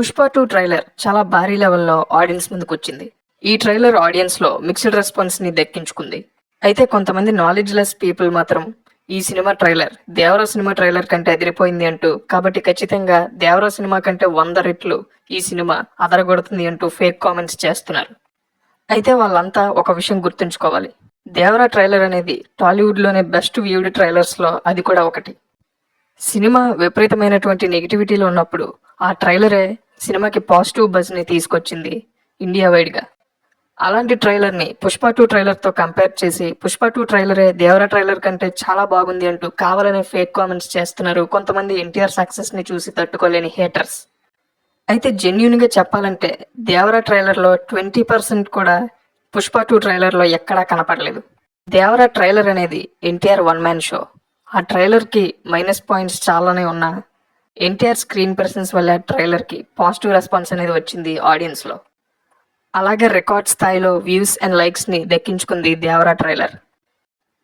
Pushpa 2 trailer చాలా భారీ లెవెల్లో ఆడియన్స్ ముందుకొచ్చింది. ఈ ట్రైలర్ ఆడియన్స్‌లో మిక్స్డ్ రెస్పాన్స్‌ని దక్కించుకుంది. అయితే కొంతమంది నాలెడ్జ్ లెస్ పీపుల్ మాత్రం ఈ cinema trailer 'Devara' cinema trailer కంటే అదిరిపోయింది అంటూ, కాబట్టి ఖచ్చితంగా 'దేవరా' సినిమా కంటే 100 రెట్లు ఈ సినిమా అదరగొడుతుంది అంటూ ఫేక్ కామెంట్స్ చేస్తున్నారు. అయితే వాళ్ళంతా ఒక విషయం గుర్తుంచుకోవాలి. 'దేవరా' ట్రైలర్ అనేది టాలీవుడ్‌లోనే బెస్ట్ వ్యూడ్ ట్రైలర్స్‌లో అది కూడా ఒకటి. సినిమా విపరీతమైనటువంటి నెగటివిటీలో ఉన్నప్పుడు ఆ ట్రైలరే సినిమాకి పాజిటివ్ బజ్ని తీసుకొచ్చింది ఇండియా వైడ్గా. అలాంటి ట్రైలర్ని పుష్ప 2 ట్రైలర్తో కంపేర్ చేసి పుష్ప 2 ట్రైలరే దేవరా ట్రైలర్ కంటే చాలా బాగుంది అంటూ కావాలనే ఫేక్ కామెంట్స్ చేస్తున్నారు కొంతమంది ఎన్టీఆర్ సక్సెస్ని చూసి తట్టుకోలేని హేటర్స్. అయితే జెన్యూన్గా చెప్పాలంటే దేవరా ట్రైలర్లో 20% కూడా పుష్ప 2 ట్రైలర్లో ఎక్కడా కనపడలేదు. దేవరా ట్రైలర్ అనేది ఎన్టీఆర్ వన్ మ్యాన్ షో. ఆ ట్రైలర్కి మైనస్ పాయింట్స్ చాలానే ఉన్నా ఎన్టీఆర్ స్క్రీన్ ప్రెసెన్స్ వల్ల ట్రైలర్కి పాజిటివ్ రెస్పాన్స్ అనేది వచ్చింది ఆడియన్స్లో. అలాగే రికార్డ్ స్థాయిలో వ్యూస్ అండ్ లైక్స్ని దక్కించుకుంది దేవరా ట్రైలర్.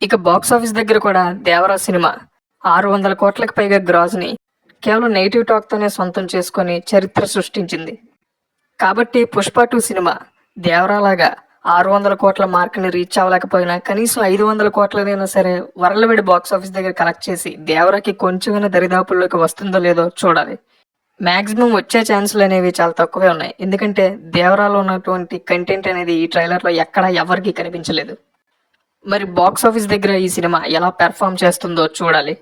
ఇక బాక్స్ ఆఫీస్ దగ్గర కూడా దేవరా సినిమా 600 కోట్లకు పైగా గ్రాస్ని కేవలం నెగిటివ్ టాక్తోనే సొంతం చేసుకొని చరిత్ర సృష్టించింది. కాబట్టి పుష్ప 2 సినిమా దేవరా లాగా 600 కోట్ల మార్క్ని రీచ్ అవ్వలేకపోయినా కనీసం 500 కోట్లనైనా సరే వరల్డ్ బాక్స్ ఆఫీస్ దగ్గర కలెక్ట్ చేసి దేవరాకి కొంచెమైనా దరిదాపుల్లోకి వస్తుందో లేదో చూడాలి. మ్యాక్సిమం వచ్చే ఛాన్సులు అనేవి చాలా తక్కువే ఉన్నాయి. ఎందుకంటే దేవరాలో ఉన్నటువంటి కంటెంట్ అనేది ఈ ట్రైలర్లో ఎక్కడా ఎవరికీ కనిపించలేదు. మరి బాక్స్ ఆఫీస్ దగ్గర ఈ సినిమా ఎలా పెర్ఫామ్ చేస్తుందో చూడాలి.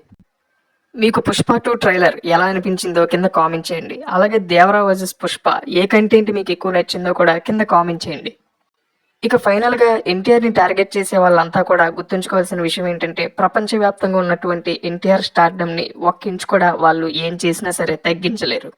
మీకు పుష్ప 2 ట్రైలర్ ఎలా అనిపించిందో కింద కామెంట్ చేయండి. అలాగే దేవరా వర్సెస్ పుష్ప ఏ కంటెంట్ మీకు ఎక్కువ నచ్చిందో కూడా కింద కామెంట్ చేయండి. ఇక ఫైనల్గా ఎన్టీఆర్ని టార్గెట్ చేసే వాళ్ళంతా కూడా గుర్తుంచుకోవాల్సిన విషయం ఏంటంటే ప్రపంచవ్యాప్తంగా ఉన్నటువంటి ఎన్టీఆర్ స్టార్డమ్ని ఒక్క ఇంచు కూడా వాళ్ళు ఏం చేసినా సరే తగ్గించలేరు.